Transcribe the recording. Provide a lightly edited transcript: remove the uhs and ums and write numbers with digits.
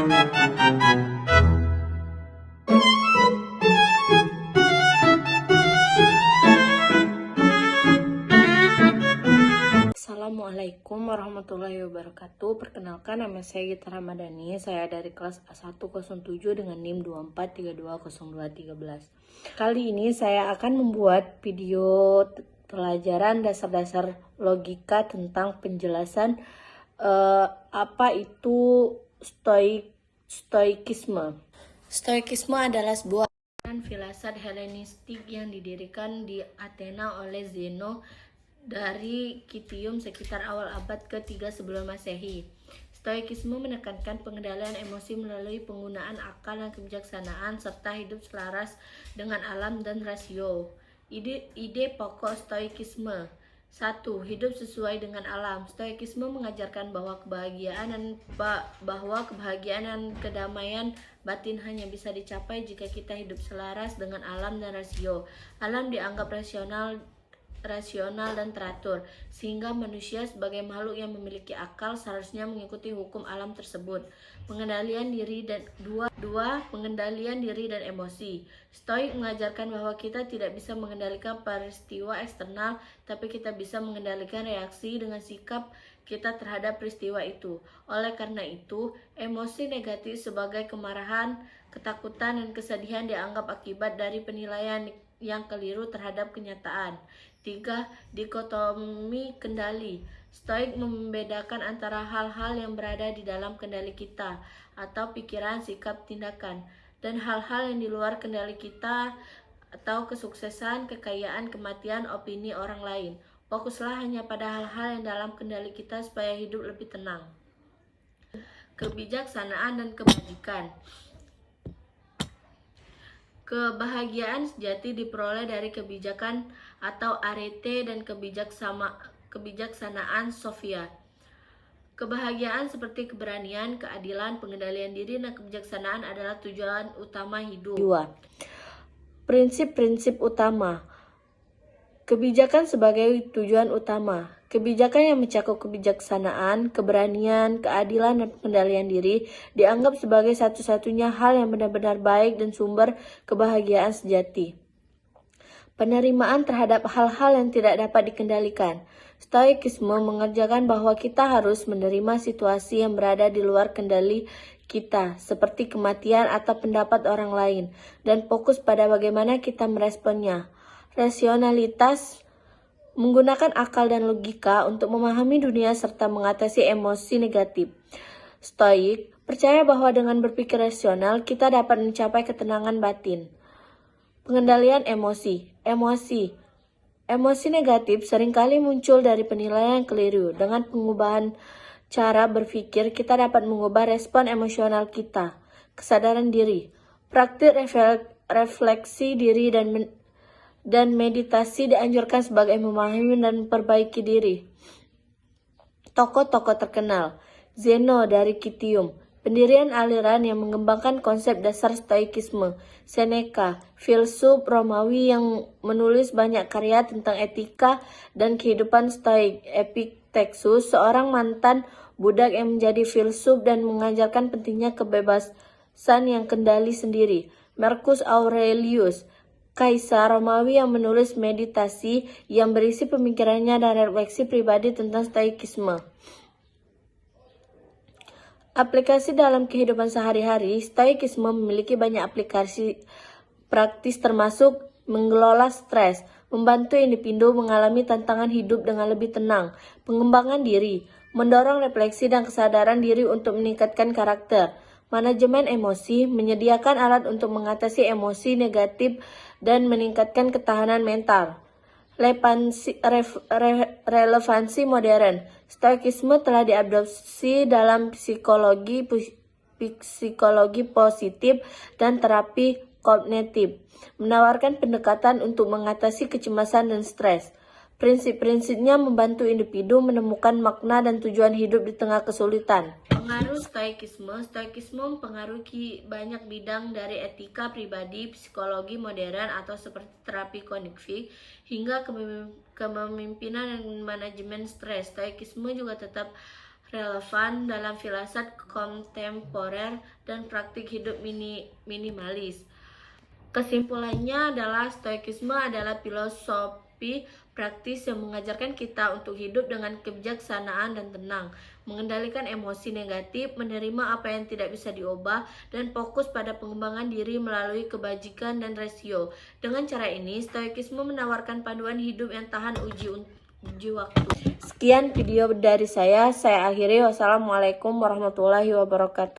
Assalamualaikum warahmatullahi wabarakatuh. Perkenalkan, nama saya Gita Ramadhani. Saya dari kelas A107 dengan NIM 24320213. Kali ini saya akan membuat video pelajaran dasar-dasar logika tentang penjelasan apa itu stoikisme. Stoikisme adalah sebuah filsafat Helenistik yang didirikan di Athena oleh Zeno dari Kitium sekitar awal abad ke-3 sebelum Masehi. Stoikisme menekankan pengendalian emosi melalui penggunaan akal dan kebijaksanaan serta hidup selaras dengan alam dan rasio. Ide pokok stoikisme. 1. Hidup sesuai dengan alam. Stoikisme mengajarkan bahwa kebahagiaan dan kedamaian batin hanya bisa dicapai jika kita hidup selaras dengan alam dan rasio. Alam dianggap rasional dan teratur, sehingga manusia sebagai makhluk yang memiliki akal seharusnya mengikuti hukum alam tersebut. Pengendalian diri dan pengendalian diri dan emosi. Stoik mengajarkan bahwa kita tidak bisa mengendalikan peristiwa eksternal, tapi kita bisa mengendalikan reaksi dengan sikap kita terhadap peristiwa itu. Oleh karena itu, emosi negatif sebagai kemarahan, ketakutan, dan kesedihan dianggap akibat dari penilaian yang keliru terhadap kenyataan. 3. Dikotomi kendali. Stoik membedakan antara hal-hal yang berada di dalam kendali kita atau pikiran, sikap, tindakan, dan hal-hal yang di luar kendali kita atau kesuksesan, kekayaan, kematian, opini orang lain. Fokuslah hanya pada hal-hal yang dalam kendali kita supaya hidup lebih tenang. Kebijaksanaan dan kebajikan. Kebahagiaan sejati diperoleh dari kebijakan atau arete dan kebijaksanaan Sofia. Kebahagiaan seperti keberanian, keadilan, pengendalian diri, dan kebijaksanaan adalah tujuan utama hidup. 2. Prinsip-prinsip utama. Kebijakan sebagai tujuan utama. Kebijakan yang mencakup kebijaksanaan, keberanian, keadilan, dan pengendalian diri dianggap sebagai satu-satunya hal yang benar-benar baik dan sumber kebahagiaan sejati. Penerimaan terhadap hal-hal yang tidak dapat dikendalikan. Stoikisme mengerjakan bahwa kita harus menerima situasi yang berada di luar kendali kita, seperti kematian atau pendapat orang lain, dan fokus pada bagaimana kita meresponnya. Rasionalitas menggunakan akal dan logika untuk memahami dunia serta mengatasi emosi negatif. Stoik percaya bahwa dengan berpikir rasional, kita dapat mencapai ketenangan batin. Pengendalian emosi. Emosi negatif seringkali muncul dari penilaian yang keliru. Dengan pengubahan cara berpikir, kita dapat mengubah respon emosional kita. Kesadaran diri. Praktik refleksi diri dan meditasi dianjurkan sebagai memahami dan memperbaiki diri. Tokoh-tokoh terkenal. Zeno dari Kitium, pendirian aliran yang mengembangkan konsep dasar stoikisme. Seneca, filsuf Romawi yang menulis banyak karya tentang etika dan kehidupan stoik. Epictetus, seorang mantan budak yang menjadi filsuf dan mengajarkan pentingnya kebebasan yang kendali sendiri. Marcus Aurelius, Kaisar Romawi yang menulis meditasi yang berisi pemikirannya dan refleksi pribadi tentang stoikisme. Aplikasi dalam kehidupan sehari-hari. Stoikisme memiliki banyak aplikasi praktis termasuk mengelola stres, membantu individu mengalami tantangan hidup dengan lebih tenang, pengembangan diri, mendorong refleksi dan kesadaran diri untuk meningkatkan karakter, manajemen emosi, menyediakan alat untuk mengatasi emosi negatif dan meningkatkan ketahanan mental. Relevansi modern. Stoikisme telah diadopsi dalam psikologi positif dan terapi kognitif, menawarkan pendekatan untuk mengatasi kecemasan dan stres. Prinsip-prinsipnya membantu individu menemukan makna dan tujuan hidup di tengah kesulitan. Pengaruh Stoikisme. Stoikisme mempengaruhi banyak bidang dari etika pribadi, psikologi modern atau seperti terapi kognitif, hingga kepemimpinan dan manajemen stres. Stoikisme juga tetap relevan dalam filsafat kontemporer dan praktik hidup minimalis. Kesimpulannya adalah Stoikisme adalah filosofi praktis yang mengajarkan kita untuk hidup dengan kebijaksanaan dan tenang, mengendalikan emosi negatif, menerima apa yang tidak bisa diubah, dan fokus pada pengembangan diri melalui kebajikan dan rasio. Dengan cara ini, Stoikisme menawarkan panduan hidup yang tahan uji waktu. Sekian video dari saya akhiri. Wassalamualaikum warahmatullahi wabarakatuh.